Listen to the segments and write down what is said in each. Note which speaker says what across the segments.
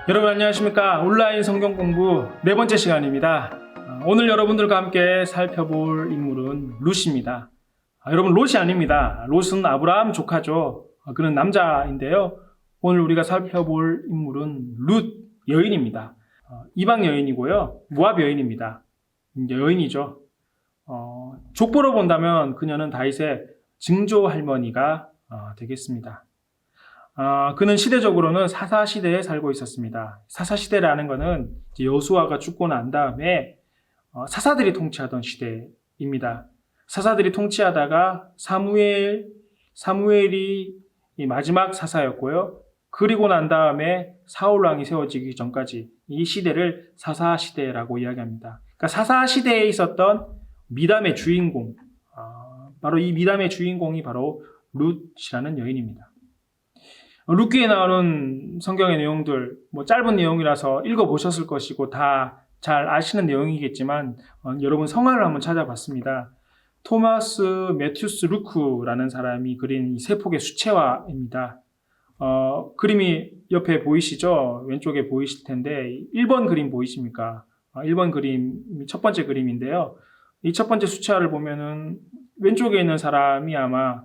Speaker 1: 여러분 안녕하십니까? 온라인 성경 공부 네 번째 시간입니다. 오늘 여러분들과 함께 살펴볼 인물은 룻입니다. 여러분 롯이 아닙니다. 롯은 아브라함 조카죠. 그는 남자인데요. 오늘 우리가 살펴볼 인물은 룻 여인입니다. 이방 여인이고요. 모압 여인입니다. 여인이죠. 족보로 본다면 그녀는 다윗의 증조 할머니가 되겠습니다. 그는 시대적으로는 사사시대에 살고 있었습니다. 사사시대라는 것은 여호수아가 죽고 난 다음에 사사들이 통치하던 시대입니다. 사사들이 통치하다가 사무엘이 마지막 사사였고요. 그리고 난 다음에 사울왕이 세워지기 전까지 이 시대를 사사시대라고 이야기합니다. 그러니까 사사시대에 있었던 미담의 주인공, 바로 이 미담의 주인공이 바로 룻이라는 여인입니다. 룻기에 나오는 성경의 내용들, 짧은 내용이라서 읽어보셨을 것이고 다 잘 아시는 내용이겠지만 여러분 성화를 한번 찾아봤습니다. 토마스 매튜스 루크라는 사람이 그린 이 세 폭의 수채화입니다. 그림이 옆에 보이시죠? 왼쪽에 보이실 텐데 1번 그림 보이십니까? 1번 그림이 첫 번째 그림인데요. 이 첫 번째 수채화를 보면은 왼쪽에 있는 사람이 아마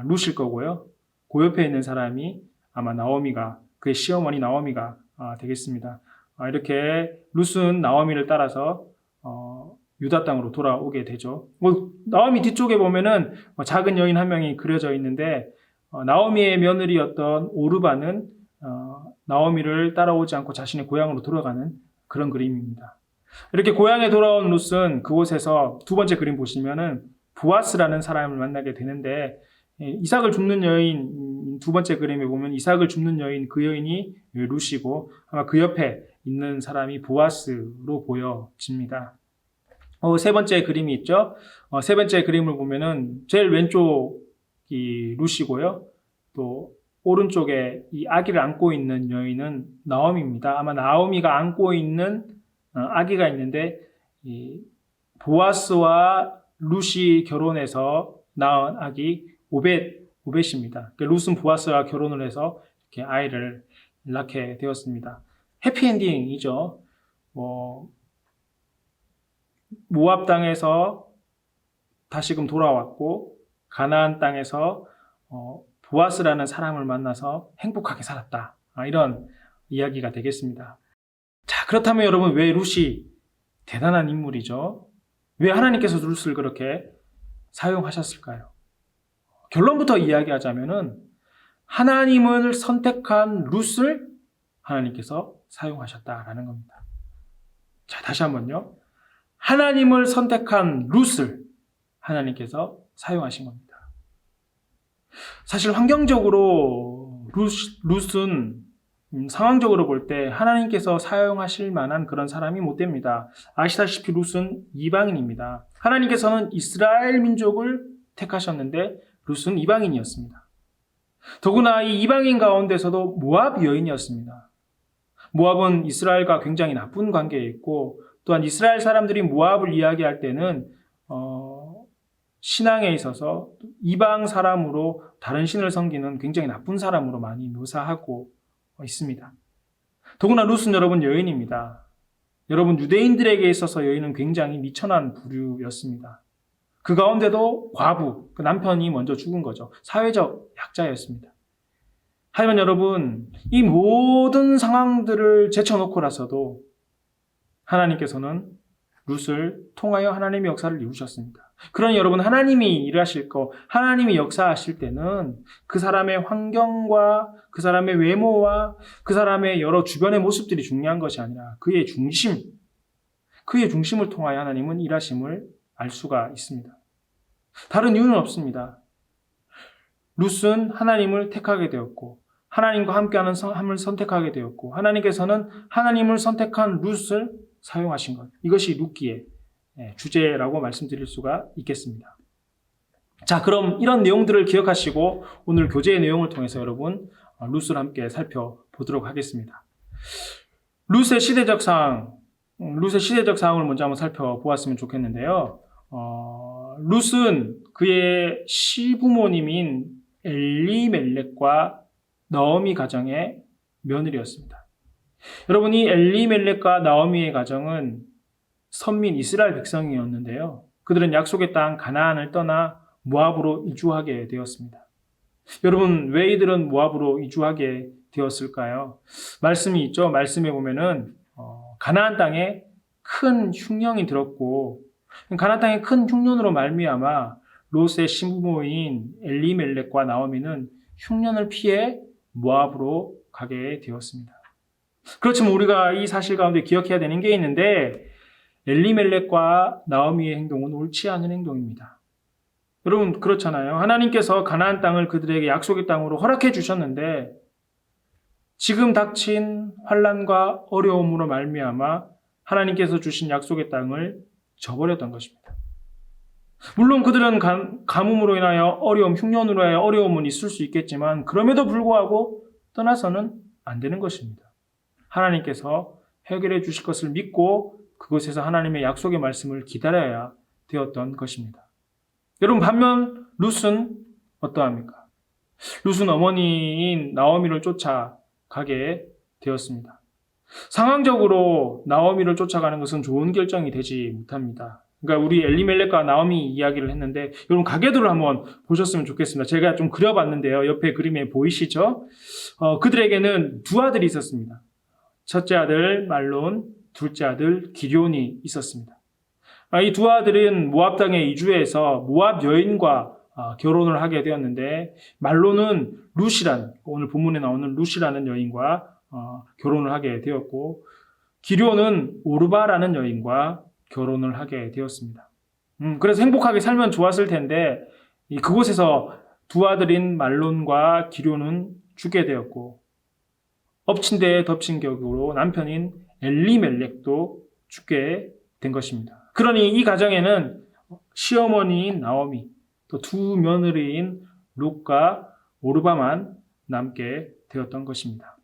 Speaker 1: 룻일 거고요. 그 옆에 있는 사람이 아마 나오미가, 그의 시어머니 나오미가 되겠습니다. 이렇게 룻은 나오미를 따라서 유다 땅으로 돌아오게 되죠. 나오미 뒤쪽에 보면은 작은 여인 한 명이 그려져 있는데 나오미의 며느리였던 오르바는 나오미를 따라오지 않고 자신의 고향으로 돌아가는 그런 그림입니다. 이렇게 고향에 돌아온 룻은 그곳에서 두 번째 그림 보시면은 보아스라는 사람을 만나게 되는데 이삭을 줍는 여인, 두 번째 그림에 보면 이삭을 줍는 여인, 그 여인이 룻이고 아마 그 옆에 있는 사람이 보아스로 보여집니다. 세 번째 그림이 있죠. 세 번째 그림을 보면은 제일 왼쪽이 룻이고요. 또 오른쪽에 이 아기를 안고 있는 여인은 나오미입니다. 아마 나오미가 안고 있는 아기가 있는데 이 보아스와 룻이 결혼해서 낳은 아기 오벳입니다. 룻은 보아스와 결혼을 해서 이렇게 아이를 낳게 되었습니다. 해피엔딩이죠. 모압 땅에서 다시금 돌아왔고 가나안 땅에서 보아스라는 사람을 만나서 행복하게 살았다. 이런 이야기가 되겠습니다. 자, 그렇다면 여러분 왜 룻이 대단한 인물이죠? 왜 하나님께서 룻을 그렇게 사용하셨을까요? 결론부터 이야기하자면은 하나님을 선택한 룻을 하나님께서 사용하셨다라는 겁니다. 자, 다시 한번요. 하나님을 선택한 룻을 하나님께서 사용하신 겁니다. 사실 환경적으로 룻은 상황적으로 볼 때 하나님께서 사용하실 만한 그런 사람이 못 됩니다. 아시다시피 룻은 이방인입니다. 하나님께서는 이스라엘 민족을 택하셨는데 룻은 이방인이었습니다. 더구나 이 이방인 가운데서도 모압 여인이었습니다. 모압은 이스라엘과 굉장히 나쁜 관계에 있고 또한 이스라엘 사람들이 모압을 이야기할 때는 신앙에 있어서 이방 사람으로 다른 신을 섬기는 굉장히 나쁜 사람으로 많이 묘사하고 있습니다. 더구나 룻은 여러분 여인입니다. 여러분 유대인들에게 있어서 여인은 굉장히 미천한 부류였습니다. 그 가운데도 과부, 그 남편이 먼저 죽은 거죠. 사회적 약자였습니다. 하지만 여러분, 이 모든 상황들을 제쳐놓고라서도 하나님께서는 룻을 통하여 하나님의 역사를 이루셨습니다. 그러니 여러분, 하나님이 일하실 거, 하나님이 역사하실 때는 그 사람의 환경과 그 사람의 외모와 그 사람의 여러 주변의 모습들이 중요한 것이 아니라 그의 중심을 통하여 하나님은 일하심을 알 수가 있습니다. 다른 이유는 없습니다. 룻은 하나님을 택하게 되었고 하나님과 함께하는 삶을 선택하게 되었고 하나님께서는 하나님을 선택한 룻을 사용하신 것. 이것이 룻기의 주제라고 말씀드릴 수가 있겠습니다. 자, 그럼 이런 내용들을 기억하시고 오늘 교재의 내용을 통해서 여러분 룻을 함께 살펴보도록 하겠습니다. 룻의 시대적 상황을 먼저 한번 살펴보았으면 좋겠는데요. 룻은 그의 시부모님인 엘리멜렉과 너어미 가정의 며느리였습니다. 여러분, 이 엘리멜렉과 나오미의 가정은 선민 이스라엘 백성이었는데요. 그들은 약속의 땅 가나안을 떠나 모압으로 이주하게 되었습니다. 여러분, 왜 이들은 모압으로 이주하게 되었을까요? 말씀이 있죠. 말씀에 보면은 가나안 땅에 큰 흉년이 들었고, 가나안 땅에 큰 흉년으로 말미암아 롯의 신부모인 엘리멜렉과 나오미는 흉년을 피해 모압으로 가게 되었습니다. 그렇지만 우리가 이 사실 가운데 기억해야 되는 게 있는데, 엘리멜렉과 나오미의 행동은 옳지 않은 행동입니다. 여러분, 그렇잖아요. 하나님께서 가나안 땅을 그들에게 약속의 땅으로 허락해 주셨는데 지금 닥친 환난과 어려움으로 말미암아 하나님께서 주신 약속의 땅을 저버렸던 것입니다. 물론 그들은 가뭄으로 인하여 어려움, 흉년으로 인하여 어려움은 있을 수 있겠지만 그럼에도 불구하고 떠나서는 안 되는 것입니다. 하나님께서 해결해 주실 것을 믿고 그곳에서 하나님의 약속의 말씀을 기다려야 되었던 것입니다. 여러분, 반면 룻은 어떠합니까? 룻은 어머니인 나오미를 쫓아가게 되었습니다. 상황적으로 나오미를 쫓아가는 것은 좋은 결정이 되지 못합니다. 그러니까 우리 엘리멜렉과 나오미 이야기를 했는데 여러분, 가계도를 한번 보셨으면 좋겠습니다. 제가 좀 그려봤는데요. 옆에 그림에 보이시죠? 그들에게는 두 아들이 있었습니다. 첫째 아들 말론, 둘째 아들 기럯이 있었습니다. 이 두 아들은 모압 땅에 이주해서 모압 여인과 결혼을 하게 되었는데, 말론은 룻이란, 오늘 본문에 나오는 룻이라는 여인과 결혼을 하게 되었고, 기럯은 오르바라는 여인과 결혼을 하게 되었습니다. 그래서 행복하게 살면 좋았을 텐데 그곳에서 두 아들인 말론과 기럯은 죽게 되었고, 엎친 데에 덮친 격으로 남편인 엘리멜렉도 죽게 된 것입니다. 그러니 이 가정에는 시어머니인 나오미, 또 두 며느리인 룻과 오르바만 남게 되었던 것입니다.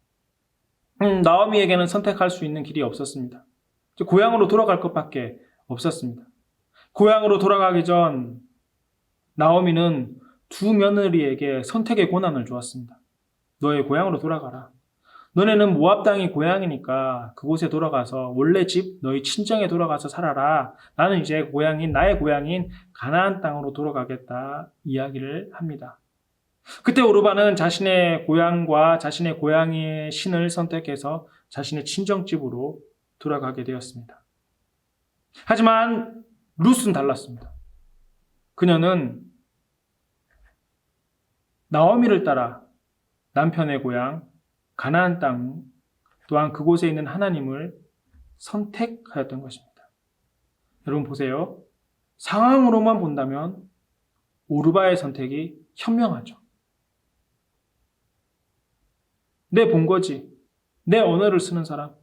Speaker 1: 나오미에게는 선택할 수 있는 길이 없었습니다. 고향으로 돌아갈 것밖에 없었습니다. 고향으로 돌아가기 전 나오미는 두 며느리에게 선택의 고난을 주었습니다. 너의 고향으로 돌아가라. 너네는 모압 땅이 고향이니까 그곳에 돌아가서 원래 집 너희 친정에 돌아가서 살아라. 나는 이제 나의 고향인 가나안 땅으로 돌아가겠다 이야기를 합니다. 그때 오르바는 자신의 고향과 자신의 고향의 신을 선택해서 자신의 친정집으로 돌아가게 되었습니다. 하지만 룻은 달랐습니다. 그녀는 나오미를 따라 남편의 고향 가나안 땅 또한 그곳에 있는 하나님을 선택하였던 것입니다. 여러분 보세요. 상황으로만 본다면 오르바의 선택이 현명하죠. 내 본거지, 내 언어를 쓰는 사람,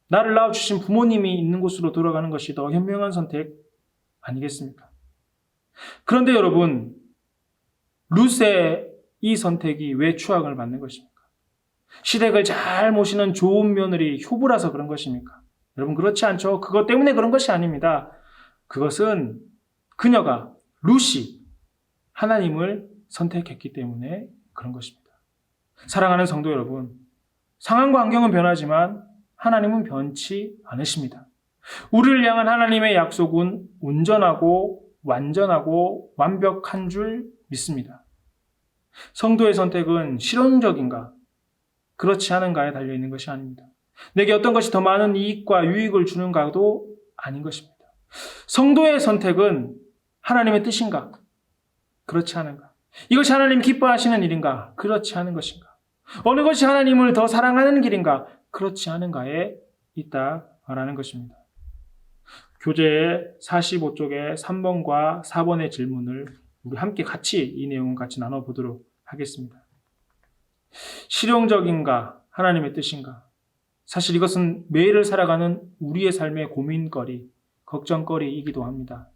Speaker 1: 나를 낳아주신 부모님이 있는 곳으로 돌아가는 것이 더 현명한 선택 아니겠습니까? 그런데 여러분, 룻의 이 선택이 왜 추앙을 받는 것입니까? 시댁을 잘 모시는 좋은 며느리 효부라서 그런 것입니까? 여러분, 그렇지 않죠. 그것 때문에 그런 것이 아닙니다. 그것은 그녀가, 룻이 하나님을 선택했기 때문에 그런 것입니다. 사랑하는 성도 여러분, 상황과 환경은 변하지만 하나님은 변치 않으십니다. 우리를 향한 하나님의 약속은 온전하고 완전하고 완벽한 줄 믿습니다. 성도의 선택은 실용적인가, 그렇지 않은가에 달려있는 것이 아닙니다. 내게 어떤 것이 더 많은 이익과 유익을 주는가도 아닌 것입니다. 성도의 선택은 하나님의 뜻인가, 그렇지 않은가. 이것이 하나님 기뻐하시는 일인가, 그렇지 않은 것인가. 어느 것이 하나님을 더 사랑하는 길인가, 그렇지 않은가에 있다라는 것입니다. 교재 45쪽의 3번과 4번의 질문을 우리 함께 같이 이 내용을 같이 나눠보도록 하겠습니다. 실용적인가, 하나님의 뜻인가? 사실 이것은 매일을 살아가는 우리의 삶의 고민거리, 걱정거리이기도 합니다.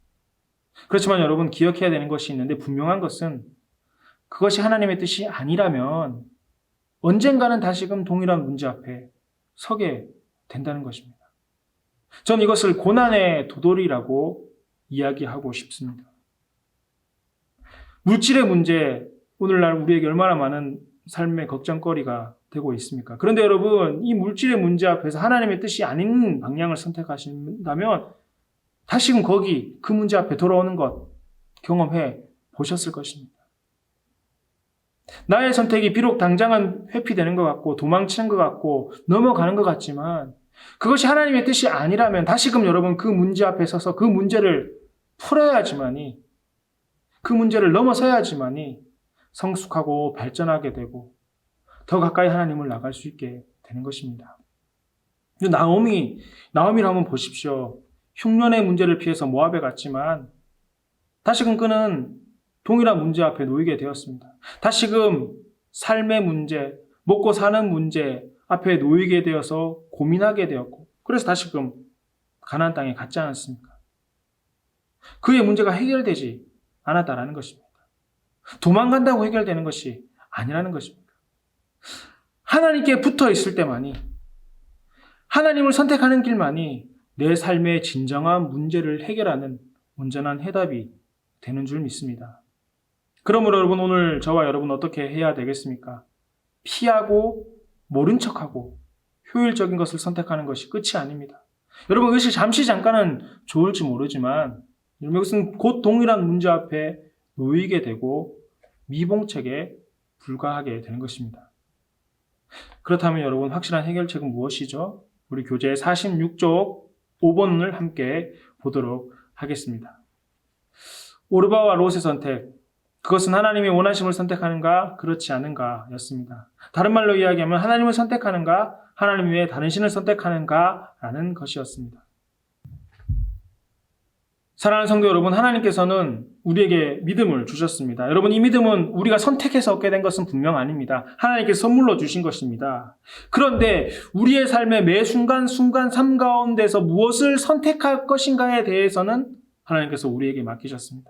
Speaker 1: 그렇지만 여러분, 기억해야 되는 것이 있는데, 분명한 것은 그것이 하나님의 뜻이 아니라면 언젠가는 다시금 동일한 문제 앞에 서게 된다는 것입니다. 전 이것을 고난의 도돌이라고 이야기하고 싶습니다. 물질의 문제, 오늘날 우리에게 얼마나 많은 삶의 걱정거리가 되고 있습니까? 그런데 여러분, 이 물질의 문제 앞에서 하나님의 뜻이 아닌 방향을 선택하신다면 다시금 그 문제 앞에 돌아오는 것 경험해 보셨을 것입니다. 나의 선택이 비록 당장은 회피되는 것 같고 도망치는 것 같고 넘어가는 것 같지만 그것이 하나님의 뜻이 아니라면 다시금 여러분 그 문제 앞에 서서 그 문제를 풀어야지만이, 그 문제를 넘어서야지만이 성숙하고 발전하게 되고 더 가까이 하나님을 나갈 수 있게 되는 것입니다. 나오미를 한번 보십시오. 흉년의 문제를 피해서 모압에 갔지만 다시금 그는 동일한 문제 앞에 놓이게 되었습니다. 다시금 삶의 문제, 먹고 사는 문제 앞에 놓이게 되어서 고민하게 되었고, 그래서 다시금 가나안 땅에 갔지 않았습니까? 그의 문제가 해결되지 않았다라는 것입니다. 도망간다고 해결되는 것이 아니라는 것입니다. 하나님께 붙어 있을 때만이, 하나님을 선택하는 길만이 내 삶의 진정한 문제를 해결하는 온전한 해답이 되는 줄 믿습니다. 그러므로 여러분, 오늘 저와 여러분 어떻게 해야 되겠습니까? 피하고 모른 척하고 효율적인 것을 선택하는 것이 끝이 아닙니다. 여러분, 그것이 잠시 잠깐은 좋을지 모르지만 이것은 곧 동일한 문제 앞에 놓이게 되고 미봉책에 불과하게 되는 것입니다. 그렇다면 여러분, 확실한 해결책은 무엇이죠? 우리 교재 46쪽 5번을 함께 보도록 하겠습니다. 오르바와 롯의 선택, 그것은 하나님이 원하심을 선택하는가 그렇지 않은가 였습니다. 다른 말로 이야기하면 하나님을 선택하는가 하나님 외에 다른 신을 선택하는가 라는 것이었습니다. 사랑하는 성도 여러분, 하나님께서는 우리에게 믿음을 주셨습니다. 여러분, 이 믿음은 우리가 선택해서 얻게 된 것은 분명 아닙니다. 하나님께서 선물로 주신 것입니다. 그런데 우리의 삶의 매 순간순간 삶 가운데서 무엇을 선택할 것인가에 대해서는 하나님께서 우리에게 맡기셨습니다.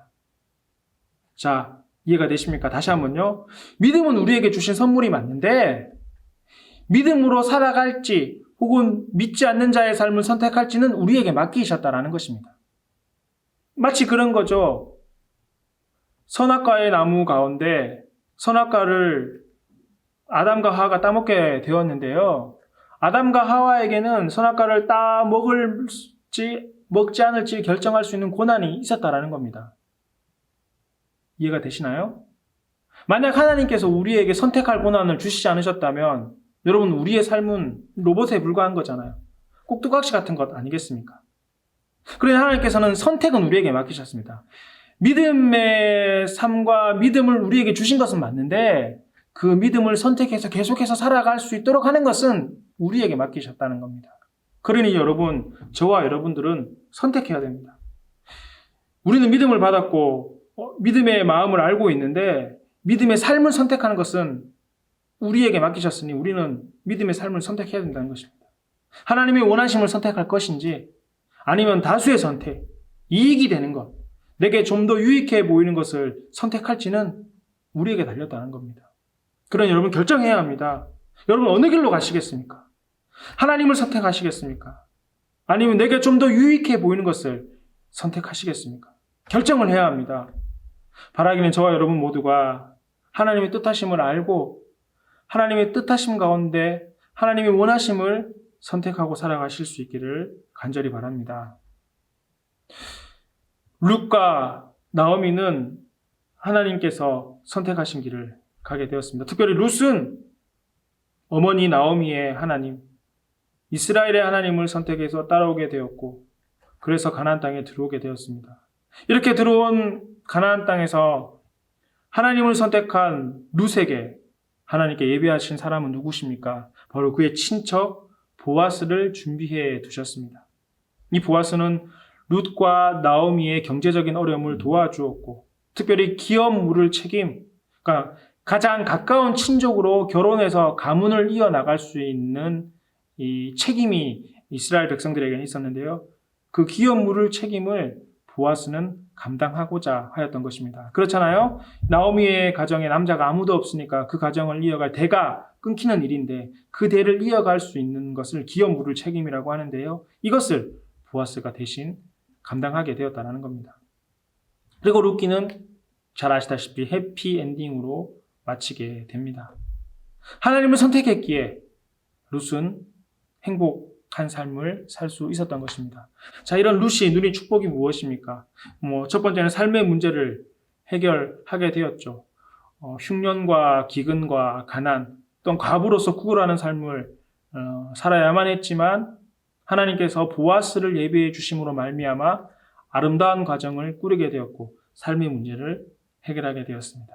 Speaker 1: 자, 이해가 되십니까? 다시 한번요. 믿음은 우리에게 주신 선물이 맞는데 믿음으로 살아갈지 혹은 믿지 않는 자의 삶을 선택할지는 우리에게 맡기셨다라는 것입니다. 마치 그런 거죠. 선악과의 나무 가운데 선악과를 아담과 하와가 따먹게 되었는데요. 아담과 하와에게는 선악과를 먹지 않을지 결정할 수 있는 권한이 있었다라는 겁니다. 이해가 되시나요? 만약 하나님께서 우리에게 선택할 권한을 주시지 않으셨다면 여러분, 우리의 삶은 로봇에 불과한 거잖아요. 꼭두각시 같은 것 아니겠습니까? 그런데 하나님께서는 선택은 우리에게 맡기셨습니다. 믿음의 삶과 믿음을 우리에게 주신 것은 맞는데 그 믿음을 선택해서 계속해서 살아갈 수 있도록 하는 것은 우리에게 맡기셨다는 겁니다. 그러니 여러분, 저와 여러분들은 선택해야 됩니다. 우리는 믿음을 받았고 믿음의 마음을 알고 있는데 믿음의 삶을 선택하는 것은 우리에게 맡기셨으니 우리는 믿음의 삶을 선택해야 된다는 것입니다. 하나님의 원하심을 선택할 것인지 아니면 다수의 선택, 이익이 되는 것, 내게 좀 더 유익해 보이는 것을 선택할지는 우리에게 달렸다는 겁니다. 그러니 여러분, 결정해야 합니다. 여러분, 어느 길로 가시겠습니까? 하나님을 선택하시겠습니까? 아니면 내게 좀 더 유익해 보이는 것을 선택하시겠습니까? 결정을 해야 합니다. 바라기는 저와 여러분 모두가 하나님의 뜻하심을 알고 하나님의 뜻하심 가운데 하나님의 원하심을 선택하고 살아가실 수 있기를 간절히 바랍니다. 룻과 나오미는 하나님께서 선택하신 길을 가게 되었습니다. 특별히 룻은 어머니 나오미의 하나님, 이스라엘의 하나님을 선택해서 따라오게 되었고 그래서 가나안 땅에 들어오게 되었습니다. 이렇게 들어온 가나안 땅에서 하나님을 선택한 룻에게 하나님께 예배하신 사람은 누구십니까? 바로 그의 친척 보아스를 준비해 두셨습니다. 이 보아스는 룻과 나오미의 경제적인 어려움을 도와주었고 특별히 기업 물을 책임, 그러니까 가장 가까운 친족으로 결혼해서 가문을 이어나갈 수 있는 이 책임이 이스라엘 백성들에게 있었는데요. 그 기업 물을 책임을 보아스는 감당하고자 하였던 것입니다. 그렇잖아요. 나오미의 가정에 남자가 아무도 없으니까 그 가정을 이어갈 대가 끊기는 일인데 그 대를 이어갈 수 있는 것을 기업 물을 책임이라고 하는데요. 이것을 보아스가 대신 감당하게 되었다는 겁니다. 그리고 룻기는 잘 아시다시피 해피 엔딩으로 마치게 됩니다. 하나님을 선택했기에 룻은 행복한 삶을 살 수 있었던 것입니다. 자, 이런 룻이 누린 축복이 무엇입니까? 첫 번째는 삶의 문제를 해결하게 되었죠. 흉년과 기근과 가난, 또는 과부로서 구걸하는 삶을 살아야만 했지만 하나님께서 보아스를 예비해 주심으로 말미암아 아름다운 가정을 꾸리게 되었고 삶의 문제를 해결하게 되었습니다.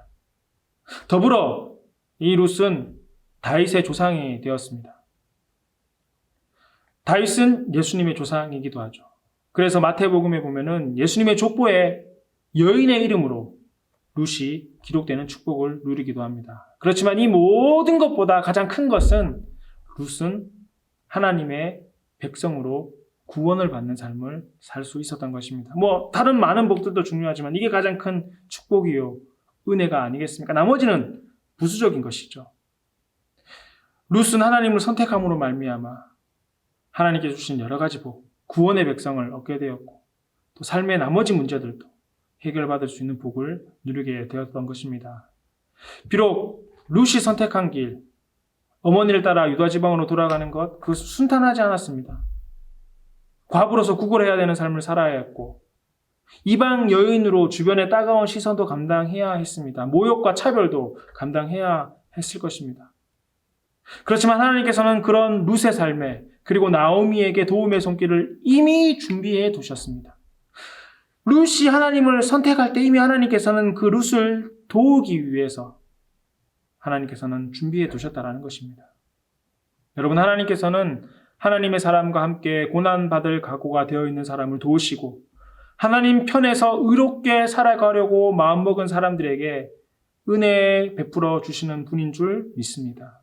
Speaker 1: 더불어 이 룻은 다윗의 조상이 되었습니다. 다윗은 예수님의 조상이기도 하죠. 그래서 마태복음에 보면은 예수님의 족보에 여인의 이름으로 룻이 기록되는 축복을 누리기도 합니다. 그렇지만 이 모든 것보다 가장 큰 것은 룻은 하나님의 백성으로 구원을 받는 삶을 살 수 있었던 것입니다. 다른 많은 복들도 중요하지만 이게 가장 큰 축복이요, 은혜가 아니겠습니까? 나머지는 부수적인 것이죠. 룻은 하나님을 선택함으로 말미암아 하나님께 주신 여러 가지 복, 구원의 백성을 얻게 되었고 또 삶의 나머지 문제들도 해결받을 수 있는 복을 누리게 되었던 것입니다. 비록 룻이 선택한 길, 어머니를 따라 유다 지방으로 돌아가는 것, 그것은 순탄하지 않았습니다. 과부로서 구걸해야 되는 삶을 살아야 했고 이방 여인으로 주변의 따가운 시선도 감당해야 했습니다. 모욕과 차별도 감당해야 했을 것입니다. 그렇지만 하나님께서는 그런 룻의 삶에 그리고 나오미에게 도움의 손길을 이미 준비해 두셨습니다. 룻이 하나님을 선택할 때 이미 하나님께서는 그 룻을 도우기 위해서 하나님께서는 준비해 두셨다는 것입니다. 여러분, 하나님께서는 하나님의 사람과 함께 고난받을 각오가 되어 있는 사람을 도우시고 하나님 편에서 의롭게 살아가려고 마음먹은 사람들에게 은혜 베풀어 주시는 분인 줄 믿습니다.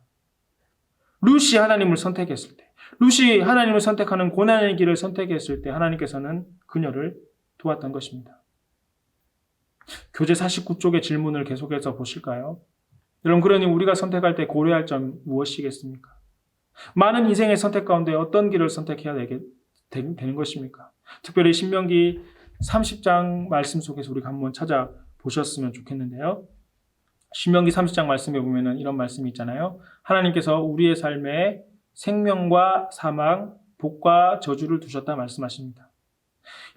Speaker 1: 룻이 하나님을 선택했을 때, 룻이 하나님을 선택하는 고난의 길을 선택했을 때 하나님께서는 그녀를 도왔던 것입니다. 교재 49쪽의 질문을 계속해서 보실까요? 여러분, 그러니 우리가 선택할 때 고려할 점 무엇이겠습니까? 많은 인생의 선택 가운데 어떤 길을 선택해야 되는 것입니까? 특별히 신명기 30장 말씀 속에서 우리가 한번 찾아보셨으면 좋겠는데요. 신명기 30장 말씀에 보면 이런 말씀이 있잖아요. 하나님께서 우리의 삶에 생명과 사망, 복과 저주를 두셨다 말씀하십니다.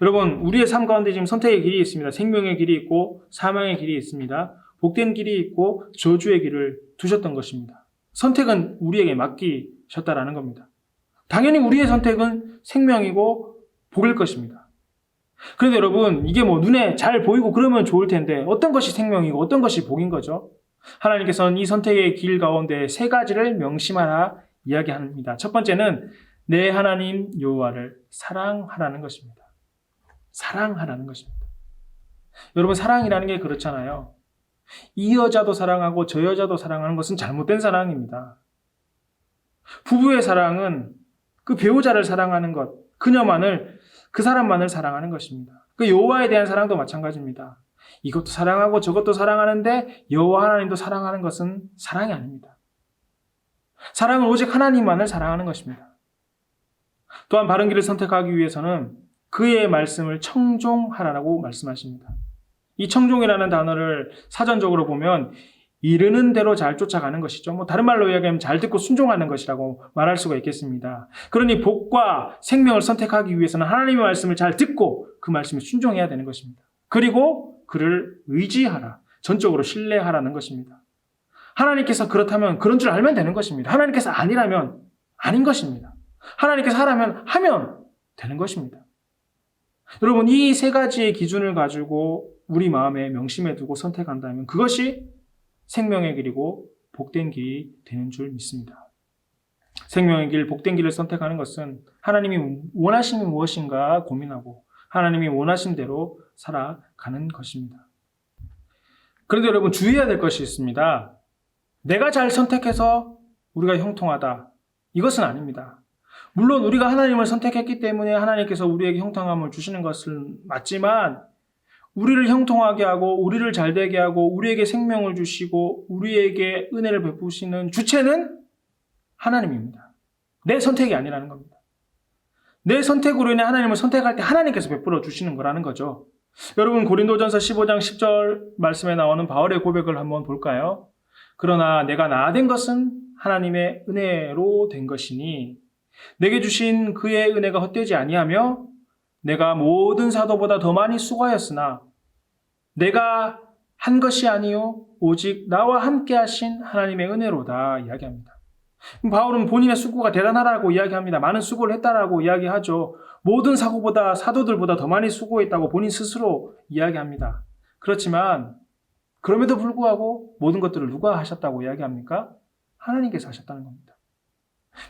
Speaker 1: 여러분, 우리의 삶 가운데 지금 선택의 길이 있습니다. 생명의 길이 있고 사망의 길이 있습니다. 복된 길이 있고 저주의 길을 두셨던 것입니다. 선택은 우리에게 맡기셨다라는 겁니다. 당연히 우리의 선택은 생명이고 복일 것입니다. 그런데 여러분, 이게 눈에 잘 보이고 그러면 좋을 텐데 어떤 것이 생명이고 어떤 것이 복인 거죠? 하나님께서는 이 선택의 길 가운데 세 가지를 명심하라 이야기합니다. 첫 번째는 내 하나님 여호와를 사랑하라는 것입니다. 사랑하라는 것입니다. 여러분, 사랑이라는 게 그렇잖아요. 이 여자도 사랑하고 저 여자도 사랑하는 것은 잘못된 사랑입니다. 부부의 사랑은 그 배우자를 사랑하는 것, 그녀만을, 그 사람만을 사랑하는 것입니다. 그 여호와에 대한 사랑도 마찬가지입니다. 이것도 사랑하고 저것도 사랑하는데 여호와 하나님도 사랑하는 것은 사랑이 아닙니다. 사랑은 오직 하나님만을 사랑하는 것입니다. 또한 바른 길을 선택하기 위해서는 그의 말씀을 청종하라고 말씀하십니다. 이 청종이라는 단어를 사전적으로 보면 이르는 대로 잘 쫓아가는 것이죠. 다른 말로 이야기하면 잘 듣고 순종하는 것이라고 말할 수가 있겠습니다. 그러니 복과 생명을 선택하기 위해서는 하나님의 말씀을 잘 듣고 그 말씀에 순종해야 되는 것입니다. 그리고 그를 의지하라, 전적으로 신뢰하라는 것입니다. 하나님께서 그렇다면 그런 줄 알면 되는 것입니다. 하나님께서 아니라면 아닌 것입니다. 하나님께서 하라면 하면 되는 것입니다. 여러분, 이 세 가지의 기준을 가지고 우리 마음에 명심해 두고 선택한다면 그것이 생명의 길이고 복된 길이 되는 줄 믿습니다. 생명의 길, 복된 길을 선택하는 것은 하나님이 원하시는 무엇인가 고민하고 하나님이 원하신 대로 살아가는 것입니다. 그런데 여러분, 주의해야 될 것이 있습니다. 내가 잘 선택해서 우리가 형통하다, 이것은 아닙니다. 물론 우리가 하나님을 선택했기 때문에 하나님께서 우리에게 형통함을 주시는 것은 맞지만 우리를 형통하게 하고 우리를 잘되게 하고 우리에게 생명을 주시고 우리에게 은혜를 베푸시는 주체는 하나님입니다. 내 선택이 아니라는 겁니다. 내 선택으로 인해 하나님을 선택할 때 하나님께서 베풀어 주시는 거라는 거죠. 여러분, 고린도전서 15장 10절 말씀에 나오는 바울의 고백을 한번 볼까요? 그러나 내가 나 된 것은 하나님의 은혜로 된 것이니 내게 주신 그의 은혜가 헛되지 아니하며 내가 모든 사도보다 더 많이 수고하였으나 내가 한 것이 아니요 오직 나와 함께 하신 하나님의 은혜로다 이야기합니다. 바울은 본인의 수고가 대단하다고 이야기합니다. 많은 수고를 했다라고 이야기하죠. 모든 사도들보다 더 많이 수고했다고 본인 스스로 이야기합니다. 그렇지만 그럼에도 불구하고 모든 것들을 누가 하셨다고 이야기합니까? 하나님께서 하셨다는 겁니다.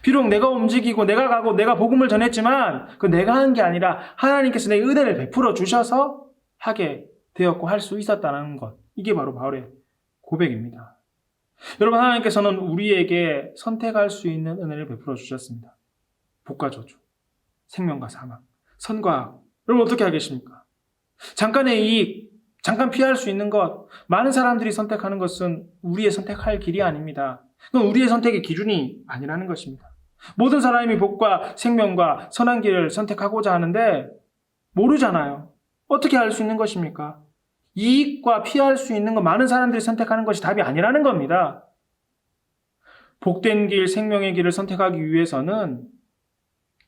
Speaker 1: 비록 내가 움직이고 내가 가고 내가 복음을 전했지만 그 내가 한 게 아니라 하나님께서 내 은혜를 베풀어 주셔서 하게 되었고 할 수 있었다는 것. 이게 바로 바울의 고백입니다. 여러분, 하나님께서는 우리에게 선택할 수 있는 은혜를 베풀어 주셨습니다. 복과 저주, 생명과 사망, 선과 악. 여러분 어떻게 하겠습니까? 잠깐의 이익, 잠깐 피할 수 있는 것, 많은 사람들이 선택하는 것은 우리의 선택할 길이 아닙니다. 그건 우리의 선택의 기준이 아니라는 것입니다. 모든 사람이 복과 생명과 선한 길을 선택하고자 하는데 모르잖아요. 어떻게 알 수 있는 것입니까? 이익과 피할 수 있는 것, 많은 사람들이 선택하는 것이 답이 아니라는 겁니다. 복된 길, 생명의 길을 선택하기 위해서는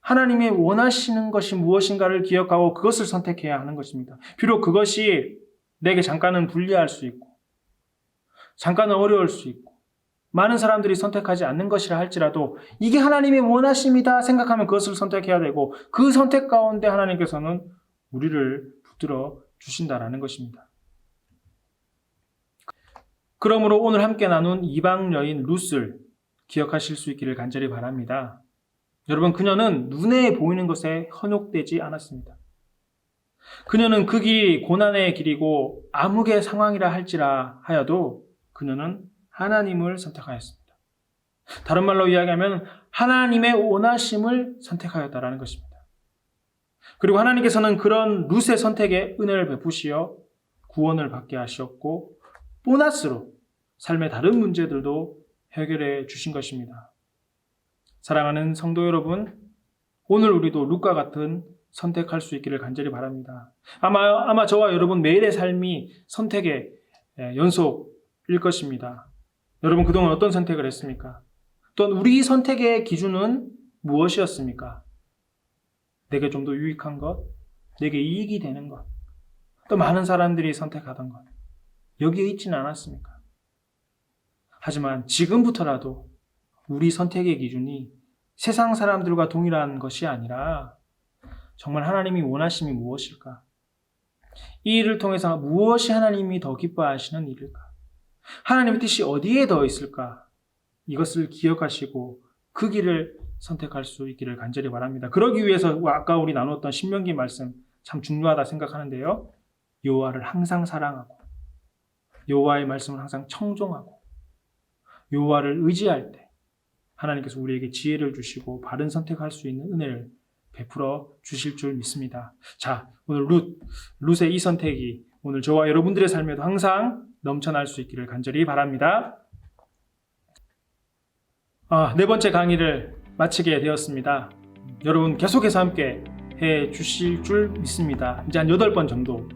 Speaker 1: 하나님이 원하시는 것이 무엇인가를 기억하고 그것을 선택해야 하는 것입니다. 비록 그것이 내게 잠깐은 불리할 수 있고 잠깐은 어려울 수 있고 많은 사람들이 선택하지 않는 것이라 할지라도 이게 하나님의 원하심이다 생각하면 그것을 선택해야 되고 그 선택 가운데 하나님께서는 우리를 붙들어 주신다라는 것입니다. 그러므로 오늘 함께 나눈 이방 여인 룻을 기억하실 수 있기를 간절히 바랍니다. 여러분, 그녀는 눈에 보이는 것에 현혹되지 않았습니다. 그녀는 그 길이 고난의 길이고 암흑의 상황이라 할지라 하여도 그녀는 하나님을 선택하였습니다. 다른 말로 이야기하면 하나님의 원하심을 선택하였다라는 것입니다. 그리고 하나님께서는 그런 룻의 선택에 은혜를 베푸시어 구원을 받게 하셨고 보너스로 삶의 다른 문제들도 해결해 주신 것입니다. 사랑하는 성도 여러분, 오늘 우리도 룻과 같은 선택할 수 있기를 간절히 바랍니다. 아마 저와 여러분 매일의 삶이 선택의 연속일 것입니다. 여러분 그동안 어떤 선택을 했습니까? 또한 우리 선택의 기준은 무엇이었습니까? 내게 좀 더 유익한 것, 내게 이익이 되는 것, 또 많은 사람들이 선택하던 것, 여기에 있지는 않았습니까? 하지만 지금부터라도 우리 선택의 기준이 세상 사람들과 동일한 것이 아니라 정말 하나님이 원하심이 무엇일까? 이 일을 통해서 무엇이 하나님이 더 기뻐하시는 일일까? 하나님의 뜻이 어디에 더 있을까? 이것을 기억하시고 그 길을 선택할 수 있기를 간절히 바랍니다. 그러기 위해서 아까 우리 나눴던 신명기 말씀 참 중요하다 생각하는데요. 여호와를 항상 사랑하고 여호와의 말씀을 항상 청종하고 여호와를 의지할 때 하나님께서 우리에게 지혜를 주시고 바른 선택할 수 있는 은혜를 베풀어 주실 줄 믿습니다. 자, 오늘 룻의 이 선택이 오늘 저와 여러분들의 삶에도 항상 넘쳐날 수 있기를 간절히 바랍니다. 네 번째 강의를 마치게 되었습니다. 여러분 계속해서 함께 해 주실 줄 믿습니다. 이제 한 8번 정도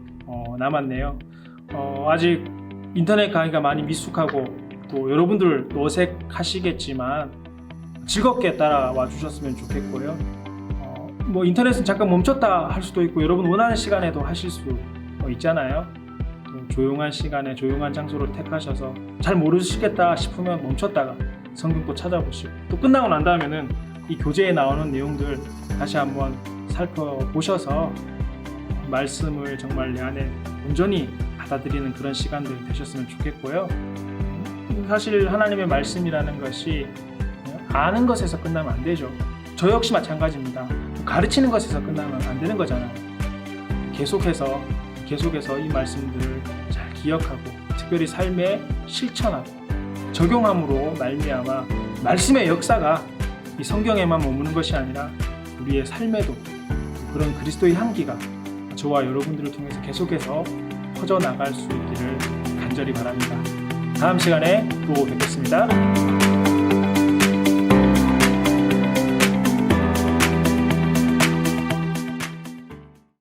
Speaker 1: 남았네요. 아직 인터넷 강의가 많이 미숙하고 또 여러분들 어색하시겠지만 즐겁게 따라와 주셨으면 좋겠고요. 인터넷은 잠깐 멈췄다 할 수도 있고 여러분 원하는 시간에도 하실 수 있잖아요. 또 조용한 시간에 조용한 장소를 택하셔서 잘 모르시겠다 싶으면 멈췄다가 성경도 찾아보시고 또 끝나고 난 다음에는 이 교재에 나오는 내용들 다시 한번 살펴보셔서 말씀을 정말 내 안에 온전히 받아들이는 그런 시간들이 되셨으면 좋겠고요. 사실 하나님의 말씀이라는 것이 아는 것에서 끝나면 안 되죠. 저 역시 마찬가지입니다. 가르치는 것에서 끝나면 안 되는 거잖아요. 계속해서 이 말씀들을 잘 기억하고 특별히 삶에 실천하고 적용함으로 말미암아 말씀의 역사가 이 성경에만 머무는 것이 아니라 우리의 삶에도 그런 그리스도의 향기가 저와 여러분들을 통해서 계속해서 퍼져나갈 수 있기를 간절히 바랍니다. 다음 시간에 또 뵙겠습니다.